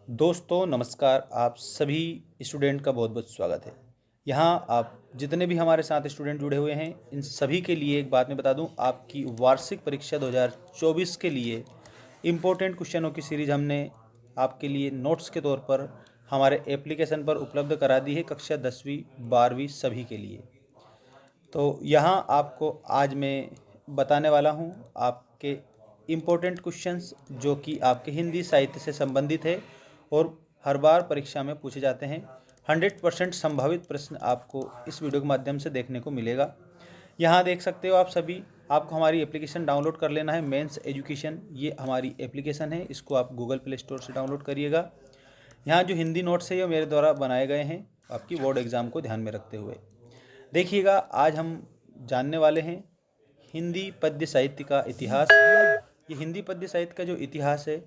दोस्तों नमस्कार। आप सभी स्टूडेंट का बहुत बहुत स्वागत है। यहाँ आप जितने भी हमारे साथ स्टूडेंट जुड़े हुए हैं इन सभी के लिए एक बात मैं बता दूं, आपकी वार्षिक परीक्षा 2024 के लिए इम्पोर्टेंट क्वेश्चनों की सीरीज हमने आपके लिए नोट्स के तौर पर हमारे एप्लीकेशन पर उपलब्ध करा दी है, कक्षा 10वीं 12वीं सभी के लिए। तो यहाँ आपको आज मैं बताने वाला हूँ आपके इम्पोर्टेंट क्वेश्चंस जो कि आपके हिंदी साहित्य से संबंधित है और हर बार परीक्षा में पूछे जाते हैं। 100% संभावित प्रश्न आपको इस वीडियो के माध्यम से देखने को मिलेगा। यहाँ देख सकते हो आप सभी, आपको हमारी एप्लीकेशन डाउनलोड कर लेना है। मेंस एजुकेशन ये हमारी एप्लीकेशन है, इसको आप गूगल प्ले स्टोर से डाउनलोड करिएगा। यहाँ जो हिंदी नोट्स है ये मेरे द्वारा बनाए गए हैं आपकी बोर्ड एग्ज़ाम को ध्यान में रखते हुए। देखिएगा, आज हम जानने वाले हैं हिंदी पद्य साहित्य का इतिहास। ये हिंदी पद्य साहित्य का जो इतिहास है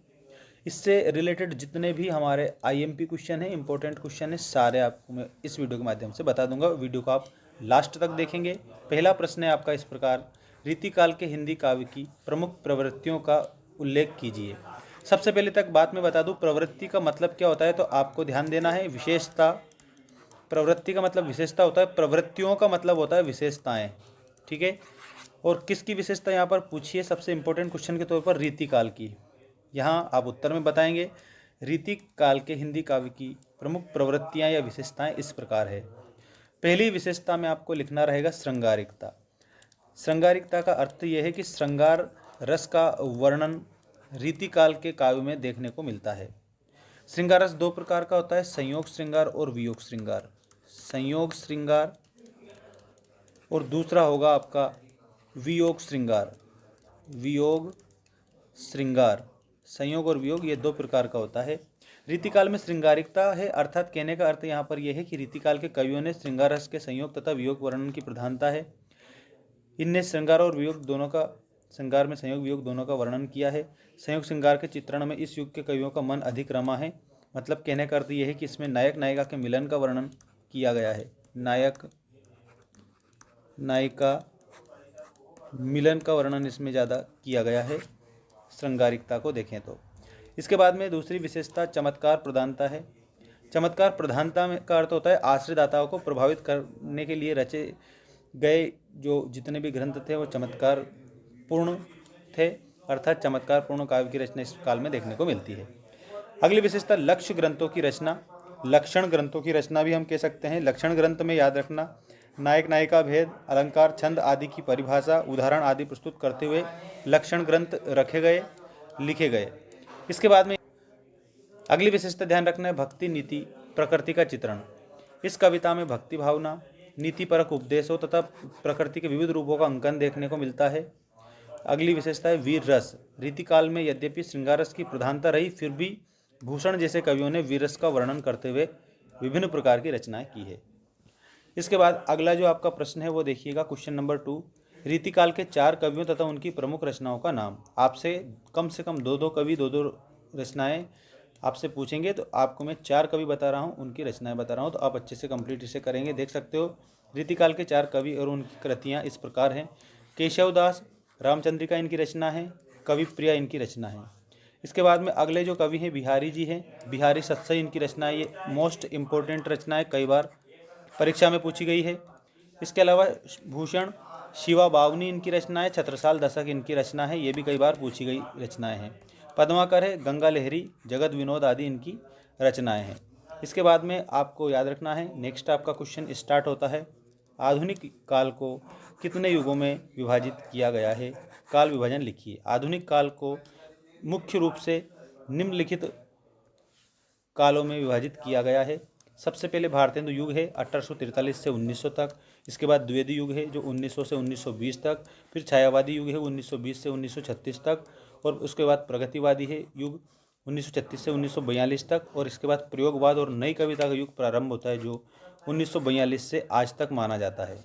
इससे रिलेटेड जितने भी हमारे आईएमपी क्वेश्चन है, इंपॉर्टेंट क्वेश्चन है, सारे आपको मैं इस वीडियो के माध्यम से बता दूंगा। वीडियो को आप लास्ट तक देखेंगे। पहला प्रश्न है आपका इस प्रकार, रीतिकाल के हिंदी काव्य की प्रमुख प्रवृत्तियों का उल्लेख कीजिए। सबसे पहले तक बात मैं बता दूं, प्रवृत्ति का मतलब क्या होता है, तो आपको ध्यान देना है विशेषता। प्रवृत्ति का मतलब विशेषता होता है, प्रवृत्तियों का मतलब होता है विशेषताएं। ठीक है, और किसकी विशेषता यहाँ पर पूछिए सबसे इंपॉर्टेंट क्वेश्चन के तौर पर, रीतिकाल की। यहाँ आप उत्तर में बताएंगे रीतिकाल के हिंदी काव्य की प्रमुख प्रवृत्तियाँ या विशेषताएं इस प्रकार है। पहली विशेषता में आपको लिखना रहेगा श्रृंगारिकता। श्रृंगारिकता का अर्थ यह है कि श्रृंगार रस का वर्णन रीतिकाल के काव्य में देखने को मिलता है। श्रृंगार रस दो प्रकार का होता है, संयोग श्रृंगार और वियोग श्रृंगार। संयोग श्रृंगार और दूसरा होगा आपका वियोग श्रृंगार। वियोग श्रृंगार, संयोग और वियोग ये दो प्रकार का होता है। रीतिकाल में श्रृंगारिकता है, अर्थात कहने का अर्थ यहाँ पर यह है कि रीतिकाल के कवियों ने श्रृंगार रस के संयोग तथा वियोग वर्णन की प्रधानता है। इनने श्रृंगार और वियोग दोनों का, श्रृंगार में संयोग वियोग दोनों का वर्णन किया है। संयोग श्रृंगार के चित्रण में इस युग के कवियों का मन अधिक रमा है। मतलब कहने का अर्थ यह है कि इसमें नायक नायिका के मिलन का वर्णन किया गया है। नायक नायिका मिलन का वर्णन इसमें ज़्यादा किया गया है श्रृंगारिकता को देखें तो। इसके बाद में दूसरी विशेषता चमत्कार प्रधानता है। चमत्कार प्रधानता में का अर्थ होता है आश्रयदाताओं को प्रभावित करने के लिए रचे गए जो जितने भी ग्रंथ थे वो चमत्कार पूर्ण थे, अर्थात चमत्कार पूर्ण काव्य की रचना इस काल में देखने को मिलती है। अगली विशेषता लक्ष्य ग्रंथों की रचना। लक्षण ग्रंथों की रचना भी हम कह सकते हैं। लक्षण ग्रंथ में याद रखना नायक नायिका भेद, अलंकार, छंद आदि की परिभाषा, उदाहरण आदि प्रस्तुत करते हुए लक्षण ग्रंथ रखे गए, लिखे गए। इसके बाद में अगली विशेषता ध्यान रखना है भक्ति नीति प्रकृति का चित्रण। इस कविता में भक्ति भावना, नीतिपरक उपदेशों तथा प्रकृति के विविध रूपों का अंकन देखने को मिलता है। अगली विशेषता है वीर रस। रीतिकाल में यद्यपि श्रृंगार रस की प्रधानता रही, फिर भी भूषण जैसे कवियों ने वीर रस का वर्णन करते हुए विभिन्न प्रकार की रचनाएं की है। इसके बाद अगला जो आपका प्रश्न है वो देखिएगा, क्वेश्चन नंबर 2, रीतिकाल के 4 कवियों तथा उनकी प्रमुख रचनाओं का नाम। आपसे कम दो कवि, दो रचनाएं आपसे पूछेंगे, तो आपको मैं 4 कवि बता रहा हूं, उनकी रचनाएं बता रहा हूं, तो आप अच्छे से कंप्लीट इसे करेंगे। देख सकते हो रीतिकाल के 4 कवि और उनकी कृतियां इस प्रकार हैं। केशवदास, रामचंद्रिका इनकी रचना है, कवि प्रिया इनकी रचना है। इसके बाद में अगले जो कवि हैं बिहारी जी हैं, बिहारी सत्सई इनकी रचना है। ये मोस्ट इम्पोर्टेंट रचना है, कई बार परीक्षा में पूछी गई है। इसके अलावा भूषण शिवा बावनी इनकी रचना है, छत्रसाल दशक इनकी रचना है, ये भी कई बार पूछी गई रचनाएं हैं। पद्माकर है, गंगा लहरी, जगत विनोद आदि इनकी रचनाएं हैं। इसके बाद में आपको याद रखना है, नेक्स्ट आपका क्वेश्चन स्टार्ट होता है, आधुनिक काल को कितने युगों में विभाजित किया गया है, काल विभाजन लिखिए। आधुनिक काल को मुख्य रूप से निम्नलिखित कालों में विभाजित किया गया है। सबसे पहले भारतेंदु युग है 1843 से 1900 तक। इसके बाद द्विवेदी युग है जो 1900 से 1920 तक। फिर छायावादी युग है 1920 से 1936 तक। और उसके बाद प्रगतिवादी है युग 1936 से 1942 तक। और इसके बाद प्रयोगवाद और नई कविता का युग प्रारंभ होता है जो 1942 से आज तक माना जाता है।